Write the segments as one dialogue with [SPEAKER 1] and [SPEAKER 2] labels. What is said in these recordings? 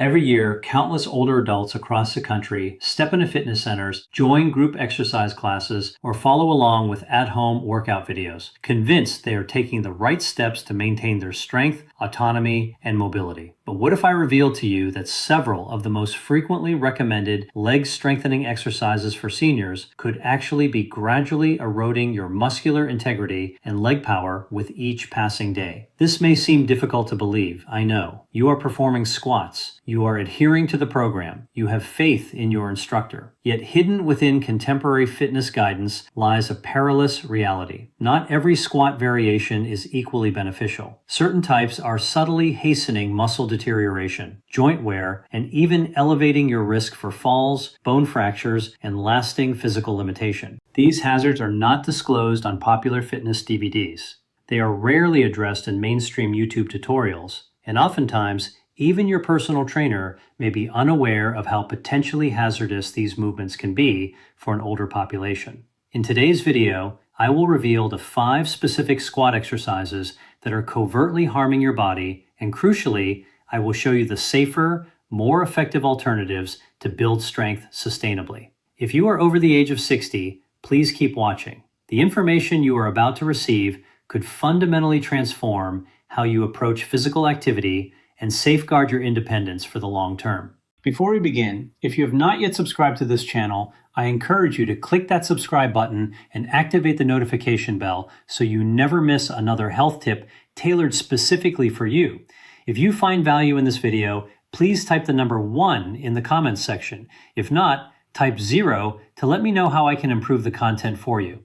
[SPEAKER 1] Every year, countless older adults across the country step into fitness centers, join group exercise classes, or follow along with at-home workout videos, convinced they are taking the right steps to maintain their strength, autonomy, and mobility. But what if I revealed to you that several of the most frequently recommended leg strengthening exercises for seniors could actually be gradually eroding your muscular integrity and leg power with each passing day? This may seem difficult to believe, I know. You are performing squats. You are adhering to the program. You have faith in your instructor. Yet hidden within contemporary fitness guidance lies a perilous reality. Not every squat variation is equally beneficial. Certain types are subtly hastening muscle deterioration, joint wear, and even elevating your risk for falls, bone fractures, and lasting physical limitation. These hazards are not disclosed on popular fitness DVDs. They are rarely addressed in mainstream YouTube tutorials, and oftentimes, even your personal trainer may be unaware of how potentially hazardous these movements can be for an older population. In today's video, I will reveal the 5 specific squat exercises that are covertly harming your body, and crucially, I will show you the safer, more effective alternatives to build strength sustainably. If you are over the age of 60, please keep watching. The information you are about to receive could fundamentally transform how you approach physical activity and safeguard your independence for the long term. Before we begin, if you have not yet subscribed to this channel, I encourage you to click that subscribe button and activate the notification bell so you never miss another health tip tailored specifically for you. If you find value in this video, please type the number 1 in the comments section. If not, type 0 to let me know how I can improve the content for you.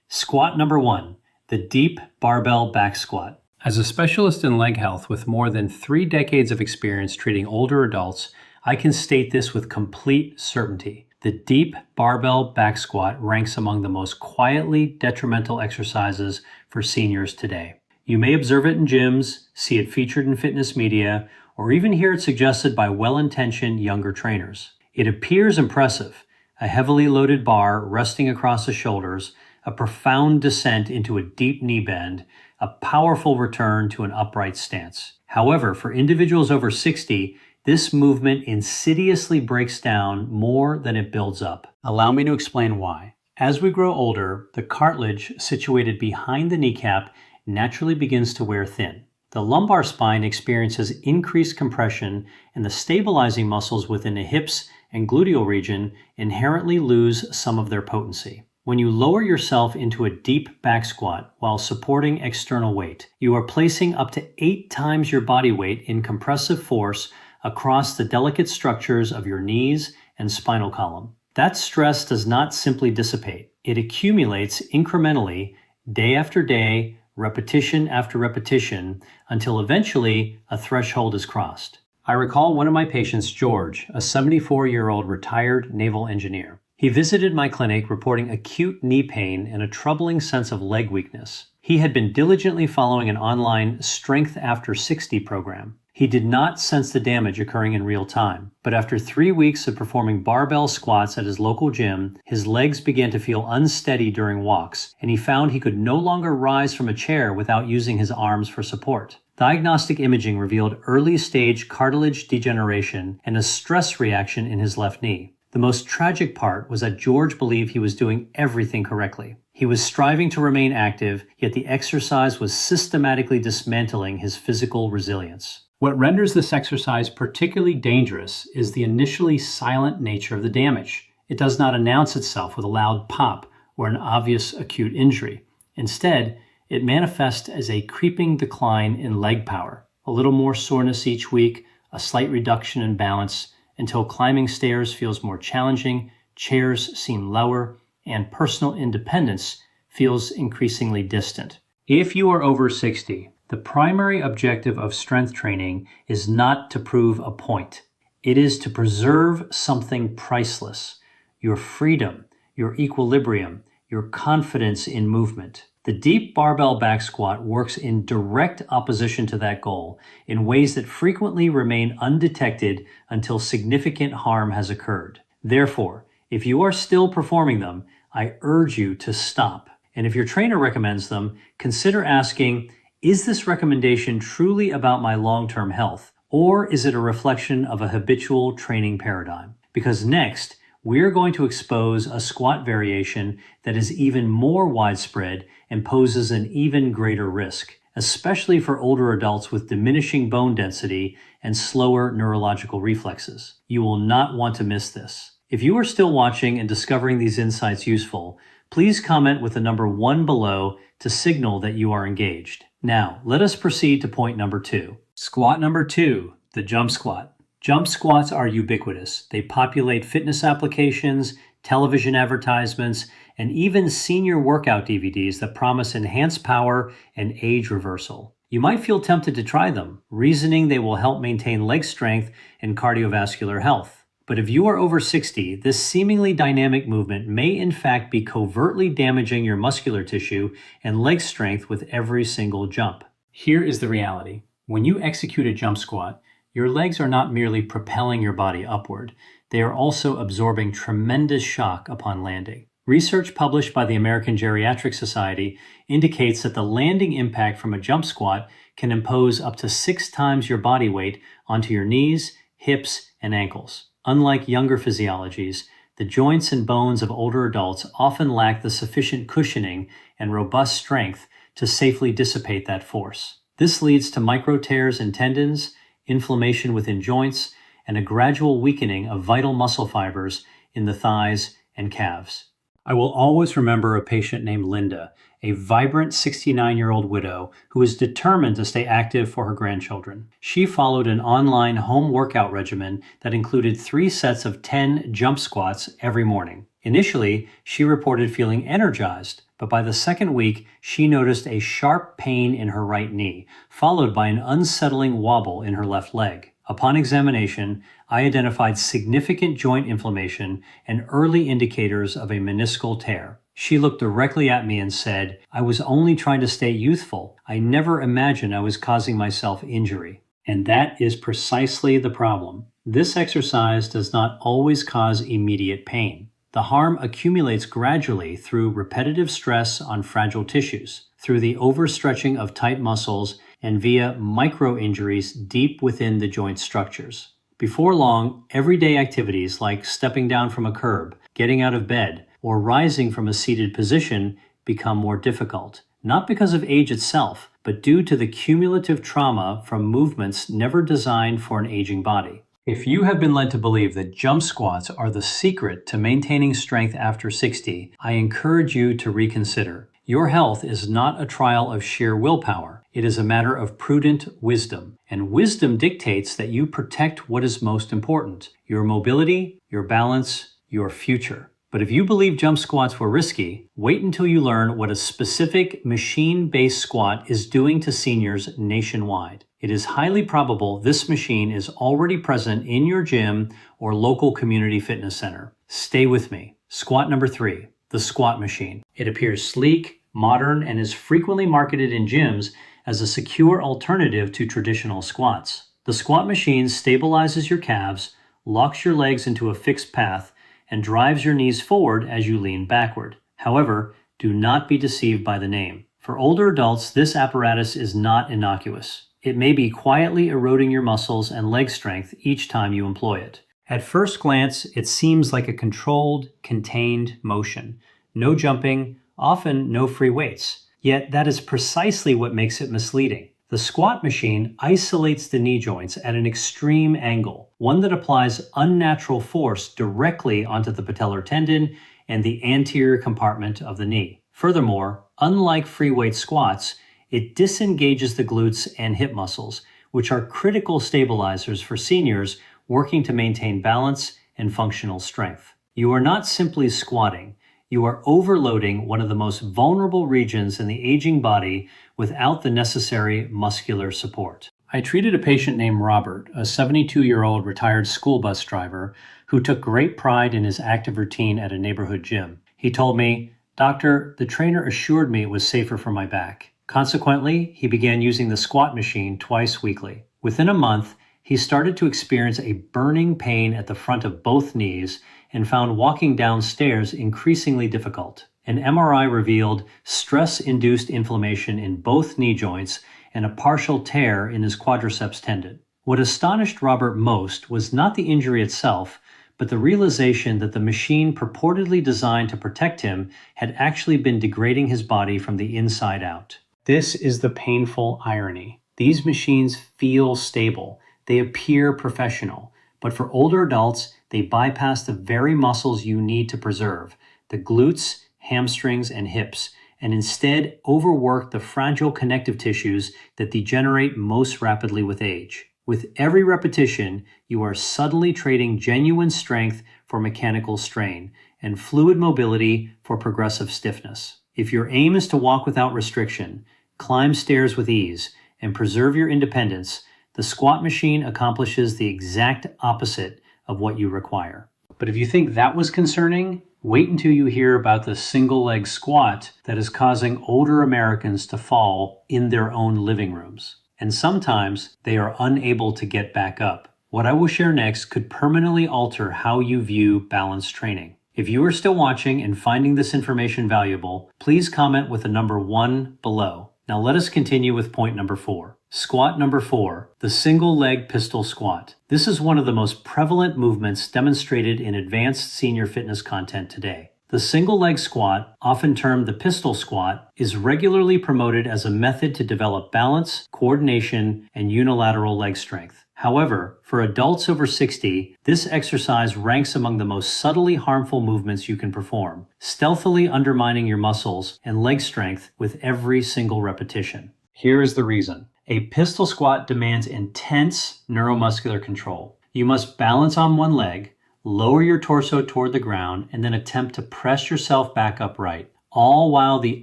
[SPEAKER 1] Squat number 1, the deep barbell back squat. As a specialist in leg health with more than 3 decades of experience treating older adults, I can state this with complete certainty. The deep barbell back squat ranks among the most quietly detrimental exercises for seniors today. You may observe it in gyms, see it featured in fitness media, or even hear it suggested by well-intentioned younger trainers. It appears impressive, a heavily loaded bar resting across the shoulders, a profound descent into a deep knee bend, a powerful return to an upright stance. However, for individuals over 60, this movement insidiously breaks down more than it builds up. Allow me to explain why. As we grow older, the cartilage situated behind the kneecap naturally begins to wear thin. The lumbar spine experiences increased compression, and the stabilizing muscles within the hips and gluteal region inherently lose some of their potency. When you lower yourself into a deep back squat while supporting external weight, you are placing up to 8 times your body weight in compressive force across the delicate structures of your knees and spinal column. That stress does not simply dissipate. It accumulates incrementally, day after day, repetition after repetition, until eventually a threshold is crossed. I recall one of my patients, George, a 74-year-old retired naval engineer. He visited my clinic reporting acute knee pain and a troubling sense of leg weakness. He had been diligently following an online Strength After 60 program. He did not sense the damage occurring in real time, but after 3 weeks of performing barbell squats at his local gym, his legs began to feel unsteady during walks, and he found he could no longer rise from a chair without using his arms for support. Diagnostic imaging revealed early-stage cartilage degeneration and a stress reaction in his left knee. The most tragic part was that George believed he was doing everything correctly. He was striving to remain active, yet the exercise was systematically dismantling his physical resilience. What renders this exercise particularly dangerous is the initially silent nature of the damage. It does not announce itself with a loud pop or an obvious acute injury. Instead, it manifests as a creeping decline in leg power, a little more soreness each week, a slight reduction in balance, until climbing stairs feels more challenging, chairs seem lower, and personal independence feels increasingly distant. If you are over 60, the primary objective of strength training is not to prove a point. It is to preserve something priceless: your freedom, your equilibrium, your confidence in movement. The deep barbell back squat works in direct opposition to that goal in ways that frequently remain undetected until significant harm has occurred. Therefore, if you are still performing them, I urge you to stop. And if your trainer recommends them, consider asking, is this recommendation truly about my long-term health, Or is it a reflection of a habitual training paradigm? Because next, we're going to expose a squat variation that is even more widespread and poses an even greater risk, especially for older adults with diminishing bone density and slower neurological reflexes. You will not want to miss this. If you are still watching and discovering these insights useful, please comment with the number 1 below to signal that you are engaged. Now, let us proceed to point number 2. Squat number 2, the jump squat. Jump squats are ubiquitous. They populate fitness applications, television advertisements, and even senior workout DVDs that promise enhanced power and age reversal. You might feel tempted to try them, reasoning they will help maintain leg strength and cardiovascular health. But if you are over 60, this seemingly dynamic movement may in fact be covertly damaging your muscular tissue and leg strength with every single jump. Here is the reality. When you execute a jump squat, your legs are not merely propelling your body upward, they are also absorbing tremendous shock upon landing. Research published by the American Geriatric Society indicates that the landing impact from a jump squat can impose up to 6 times your body weight onto your knees, hips, and ankles. Unlike younger physiologies, the joints and bones of older adults often lack the sufficient cushioning and robust strength to safely dissipate that force. This leads to micro tears in tendons, inflammation within joints, and a gradual weakening of vital muscle fibers in the thighs and calves. I will always remember a patient named Linda, a vibrant 69-year-old widow who was determined to stay active for her grandchildren. She followed an online home workout regimen that included 3 sets of 10 jump squats every morning. Initially, she reported feeling energized, but by the second week, she noticed a sharp pain in her right knee, followed by an unsettling wobble in her left leg. Upon examination, I identified significant joint inflammation and early indicators of a meniscal tear. She looked directly at me and said, "I was only trying to stay youthful. I never imagined I was causing myself injury." And that is precisely the problem. This exercise does not always cause immediate pain. The harm accumulates gradually through repetitive stress on fragile tissues, through the overstretching of tight muscles, and via micro-injuries deep within the joint structures. Before long, everyday activities like stepping down from a curb, getting out of bed, or rising from a seated position become more difficult, not because of age itself, but due to the cumulative trauma from movements never designed for an aging body. If you have been led to believe that jump squats are the secret to maintaining strength after 60, I encourage you to reconsider. Your health is not a trial of sheer willpower. It is a matter of prudent wisdom. And wisdom dictates that you protect what is most important: your mobility, your balance, your future. But if you believe jump squats were risky, wait until you learn what a specific machine-based squat is doing to seniors nationwide. It is highly probable this machine is already present in your gym or local community fitness center. Stay with me. Squat number 3, the squat machine. It appears sleek, modern, and is frequently marketed in gyms as a secure alternative to traditional squats. The squat machine stabilizes your calves, locks your legs into a fixed path, and drives your knees forward as you lean backward. However, do not be deceived by the name. For older adults, this apparatus is not innocuous. It may be quietly eroding your muscles and leg strength each time you employ it. At first glance, it seems like a controlled, contained motion. No jumping, often no free weights. Yet that is precisely what makes it misleading. The squat machine isolates the knee joints at an extreme angle, one that applies unnatural force directly onto the patellar tendon and the anterior compartment of the knee. Furthermore, unlike free weight squats, it disengages the glutes and hip muscles, which are critical stabilizers for seniors working to maintain balance and functional strength. You are not simply squatting. You are overloading one of the most vulnerable regions in the aging body without the necessary muscular support. I treated a patient named Robert, a 72-year-old retired school bus driver who took great pride in his active routine at a neighborhood gym. He told me, "Doctor, the trainer assured me it was safer for my back." Consequently, he began using the squat machine twice weekly. Within a month, he started to experience a burning pain at the front of both knees and found walking downstairs increasingly difficult. An MRI revealed stress-induced inflammation in both knee joints and a partial tear in his quadriceps tendon. What astonished Robert most was not the injury itself, but the realization that the machine purportedly designed to protect him had actually been degrading his body from the inside out. This is the painful irony. These machines feel stable, they appear professional, but for older adults, they bypass the very muscles you need to preserve, the glutes, hamstrings, and hips, and instead overwork the fragile connective tissues that degenerate most rapidly with age. With every repetition, you are subtly trading genuine strength for mechanical strain and fluid mobility for progressive stiffness. If your aim is to walk without restriction, climb stairs with ease, and preserve your independence, the squat machine accomplishes the exact opposite of what you require. But if you think that was concerning, wait until you hear about the single leg squat that is causing older Americans to fall in their own living rooms. And sometimes they are unable to get back up. What I will share next could permanently alter how you view balance training. If you are still watching and finding this information valuable, please comment with the number 1 below. Now let us continue with point number 4. Squat number 4, the single leg pistol squat. This is one of the most prevalent movements demonstrated in advanced senior fitness content today. The single leg squat, often termed the pistol squat, is regularly promoted as a method to develop balance, coordination, and unilateral leg strength. However, for adults over 60, this exercise ranks among the most subtly harmful movements you can perform, stealthily undermining your muscles and leg strength with every single repetition. Here is the reason. A pistol squat demands intense neuromuscular control. You must balance on one leg, lower your torso toward the ground, and then attempt to press yourself back upright, all while the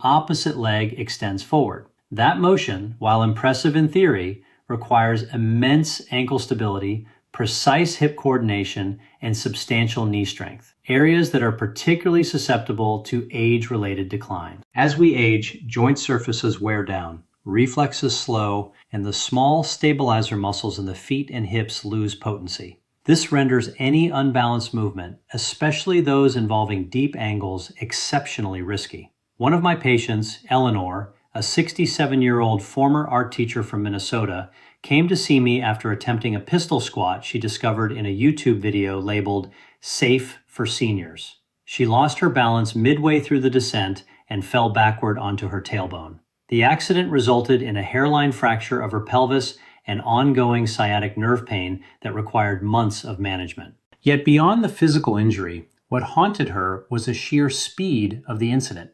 [SPEAKER 1] opposite leg extends forward. That motion, while impressive in theory, requires immense ankle stability, precise hip coordination, and substantial knee strength, areas that are particularly susceptible to age-related decline. As we age, joint surfaces wear down, reflexes slow, and the small stabilizer muscles in the feet and hips lose potency. This renders any unbalanced movement, especially those involving deep angles, exceptionally risky. One of my patients, Eleanor, a 67-year-old former art teacher from Minnesota, came to see me after attempting a pistol squat she discovered in a YouTube video labeled "Safe for Seniors." She lost her balance midway through the descent and fell backward onto her tailbone. The accident resulted in a hairline fracture of her pelvis and ongoing sciatic nerve pain that required months of management. Yet beyond the physical injury, what haunted her was the sheer speed of the incident.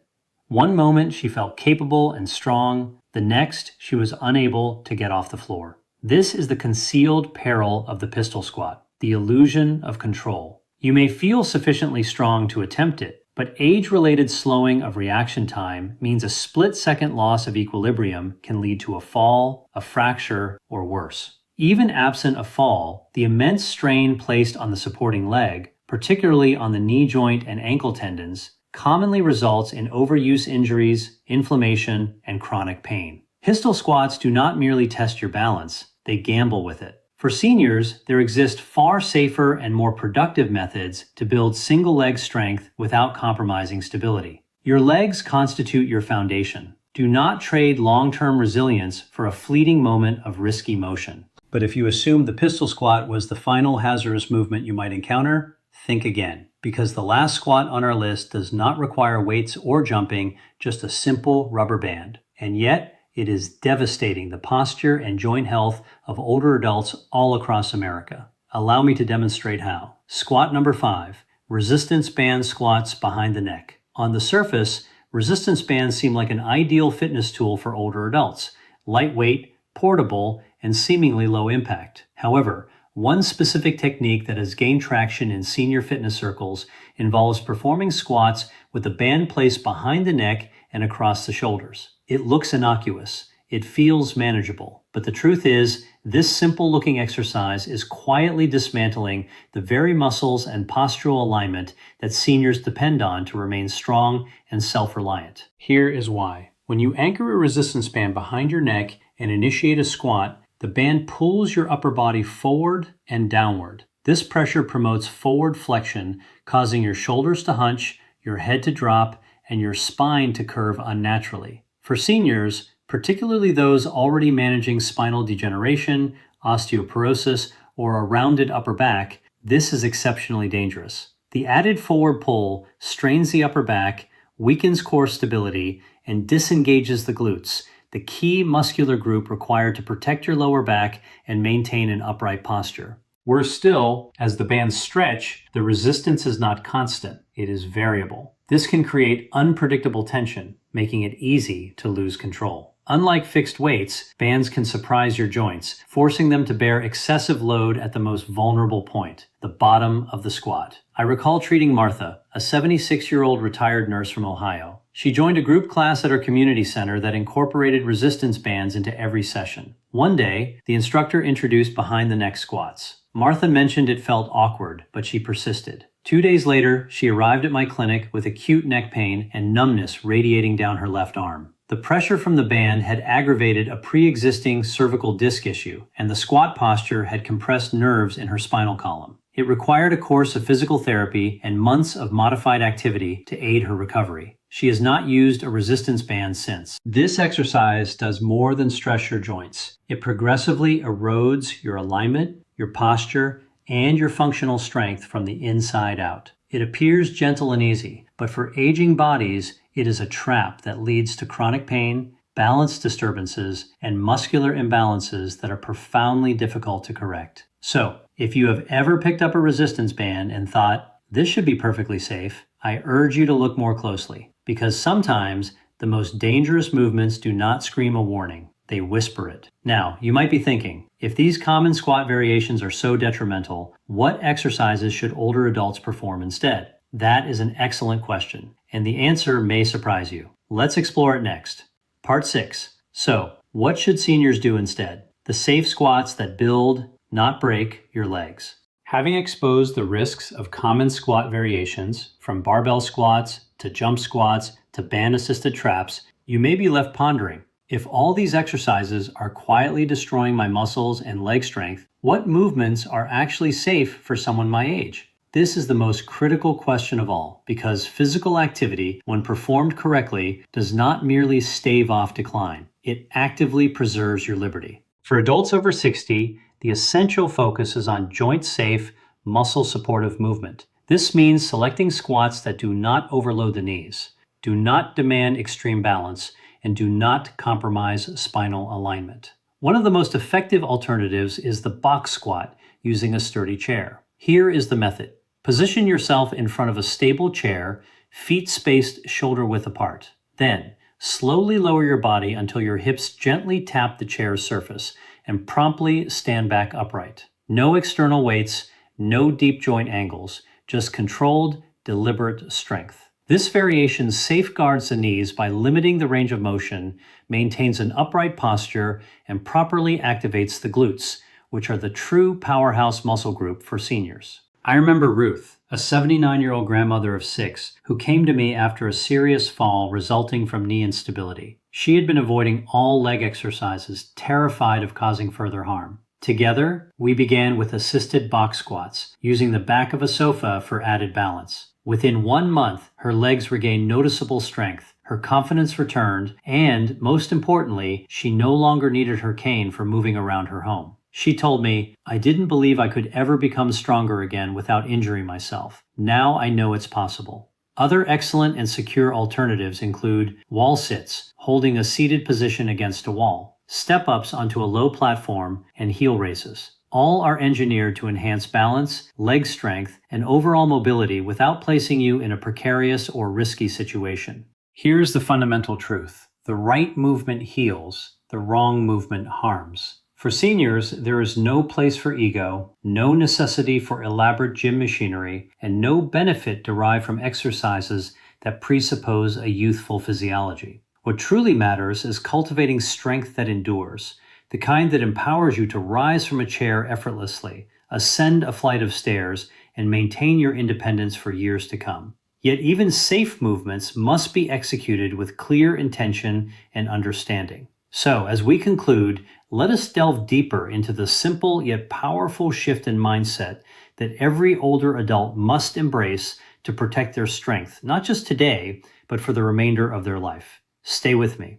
[SPEAKER 1] One moment she felt capable and strong, the next she was unable to get off the floor. This is the concealed peril of the pistol squat, the illusion of control. You may feel sufficiently strong to attempt it, but age-related slowing of reaction time means a split-second loss of equilibrium can lead to a fall, a fracture, or worse. Even absent a fall, the immense strain placed on the supporting leg, particularly on the knee joint and ankle tendons, commonly results in overuse injuries, inflammation, and chronic pain. Pistol squats do not merely test your balance, they gamble with it. For seniors, there exist far safer and more productive methods to build single leg strength without compromising stability. Your legs constitute your foundation. Do not trade long-term resilience for a fleeting moment of risky motion. But if you assume the pistol squat was the final hazardous movement you might encounter, think again, because the last squat on our list does not require weights or jumping, just a simple rubber band. And yet, it is devastating the posture and joint health of older adults all across America. Allow me to demonstrate how. Squat number 5, resistance band squats behind the neck. On the surface, resistance bands seem like an ideal fitness tool for older adults, lightweight, portable, and seemingly low impact. However, one specific technique that has gained traction in senior fitness circles involves performing squats with the band placed behind the neck and across the shoulders. It looks innocuous, it feels manageable, but the truth is, this simple-looking exercise is quietly dismantling the very muscles and postural alignment that seniors depend on to remain strong and self-reliant. Here is why. When you anchor a resistance band behind your neck and initiate a squat, the band pulls your upper body forward and downward. This pressure promotes forward flexion, causing your shoulders to hunch, your head to drop, and your spine to curve unnaturally. For seniors, particularly those already managing spinal degeneration, osteoporosis, or a rounded upper back, this is exceptionally dangerous. The added forward pull strains the upper back, weakens core stability, and disengages the glutes, the key muscular group required to protect your lower back and maintain an upright posture. Worse still, as the bands stretch, the resistance is not constant, it is variable. This can create unpredictable tension, making it easy to lose control. Unlike fixed weights, bands can surprise your joints, forcing them to bear excessive load at the most vulnerable point, the bottom of the squat. I recall treating Martha, a 76-year-old retired nurse from Ohio. She joined a group class at her community center that incorporated resistance bands into every session. One day, the instructor introduced behind the neck squats. Martha mentioned it felt awkward, but she persisted. 2 days later, she arrived at my clinic with acute neck pain and numbness radiating down her left arm. The pressure from the band had aggravated a pre-existing cervical disc issue, and the squat posture had compressed nerves in her spinal column. It required a course of physical therapy and months of modified activity to aid her recovery. She has not used a resistance band since. This exercise does more than stress your joints. It progressively erodes your alignment, your posture, and your functional strength from the inside out. It appears gentle and easy, but for aging bodies, it is a trap that leads to chronic pain, balance disturbances, and muscular imbalances that are profoundly difficult to correct. So, if you have ever picked up a resistance band and thought, this should be perfectly safe, I urge you to look more closely, because sometimes the most dangerous movements do not scream a warning. They whisper it. Now, you might be thinking, if these common squat variations are so detrimental, what exercises should older adults perform instead? That is an excellent question, and the answer may surprise you. Let's explore it next. Part 6. So, what should seniors do instead? The safe squats that build, not break, your legs. Having exposed the risks of common squat variations, from barbell squats to jump squats to band-assisted traps, you may be left pondering, if all these exercises are quietly destroying my muscles and leg strength, what movements are actually safe for someone my age? This is the most critical question of all, because physical activity, when performed correctly, does not merely stave off decline. It actively preserves your liberty. For adults over 60, the essential focus is on joint-safe, muscle-supportive movement. This means selecting squats that do not overload the knees, do not demand extreme balance, and do not compromise spinal alignment. One of the most effective alternatives is the box squat using a sturdy chair. Here is the method. Position yourself in front of a stable chair, feet spaced shoulder width apart. Then, slowly lower your body until your hips gently tap the chair's surface and promptly stand back upright. No external weights, no deep joint angles, just controlled, deliberate strength. This variation safeguards the knees by limiting the range of motion, maintains an upright posture, and properly activates the glutes, which are the true powerhouse muscle group for seniors. I remember Ruth, a 79-year-old grandmother of 6, who came to me after a serious fall resulting from knee instability. She had been avoiding all leg exercises, terrified of causing further harm. Together, we began with assisted box squats, using the back of a sofa for added balance. Within 1 month, her legs regained noticeable strength, her confidence returned, and, most importantly, she no longer needed her cane for moving around her home. She told me, "I didn't believe I could ever become stronger again without injuring myself. Now I know it's possible." Other excellent and secure alternatives include wall sits, holding a seated position against a wall, step-ups onto a low platform, and heel raises. All are engineered to enhance balance, leg strength, and overall mobility without placing you in a precarious or risky situation. Here's the fundamental truth. The right movement heals, the wrong movement harms. For seniors, there is no place for ego, no necessity for elaborate gym machinery, and no benefit derived from exercises that presuppose a youthful physiology. What truly matters is cultivating strength that endures, the kind that empowers you to rise from a chair effortlessly, ascend a flight of stairs, and maintain your independence for years to come. Yet even safe movements must be executed with clear intention and understanding. So, as we conclude, let us delve deeper into the simple yet powerful shift in mindset that every older adult must embrace to protect their strength, not just today, but for the remainder of their life. Stay with me.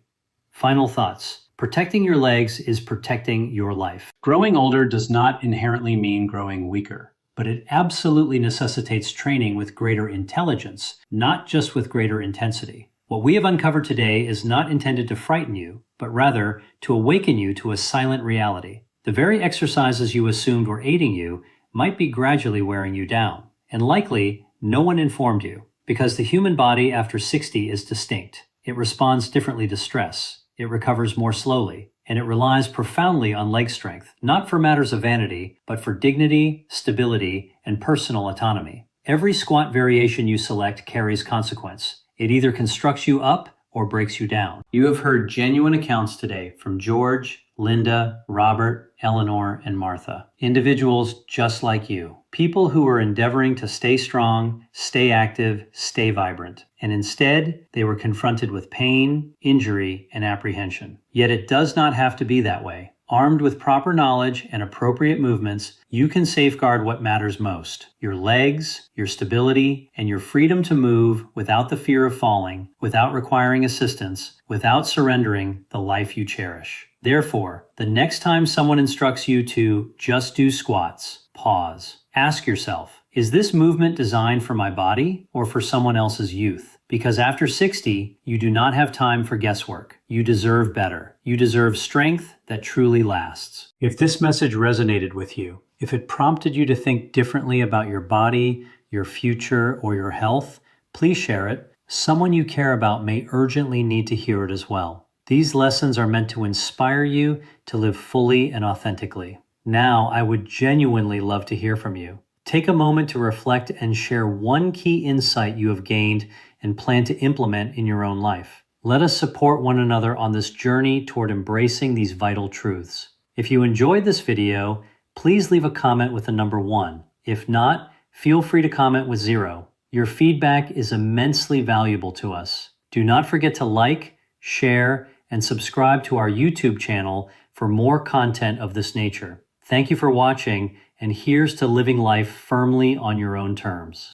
[SPEAKER 1] Final thoughts. Protecting your legs is protecting your life. Growing older does not inherently mean growing weaker, but it absolutely necessitates training with greater intelligence, not just with greater intensity. What we have uncovered today is not intended to frighten you, but rather to awaken you to a silent reality. The very exercises you assumed were aiding you might be gradually wearing you down, and likely no one informed you, because the human body after 60 is distinct. It responds differently to stress, it recovers more slowly, and it relies profoundly on leg strength, not for matters of vanity, but for dignity, stability, and personal autonomy. Every squat variation you select carries consequence. It either constructs you up or breaks you down. You have heard genuine accounts today from George, Linda, Robert, Eleanor, and Martha. Individuals just like you. People who are endeavoring to stay strong, stay active, stay vibrant. And instead, they were confronted with pain, injury, and apprehension. Yet it does not have to be that way. Armed with proper knowledge and appropriate movements, you can safeguard what matters most: your legs, your stability, and your freedom to move without the fear of falling, without requiring assistance, without surrendering the life you cherish. Therefore, the next time someone instructs you to just do squats, pause. Ask yourself, is this movement designed for my body or for someone else's youth? Because after 60, you do not have time for guesswork. You deserve better. You deserve strength that truly lasts. If this message resonated with you, if it prompted you to think differently about your body, your future, or your health, please share it. Someone you care about may urgently need to hear it as well. These lessons are meant to inspire you to live fully and authentically. Now, I would genuinely love to hear from you. Take a moment to reflect and share one key insight you have gained and plan to implement in your own life. Let us support one another on this journey toward embracing these vital truths. If you enjoyed this video, please leave a comment with the number 1. If not, feel free to comment with 0. Your feedback is immensely valuable to us. Do not forget to like, share, and subscribe to our YouTube channel for more content of this nature. Thank you for watching, and here's to living life firmly on your own terms.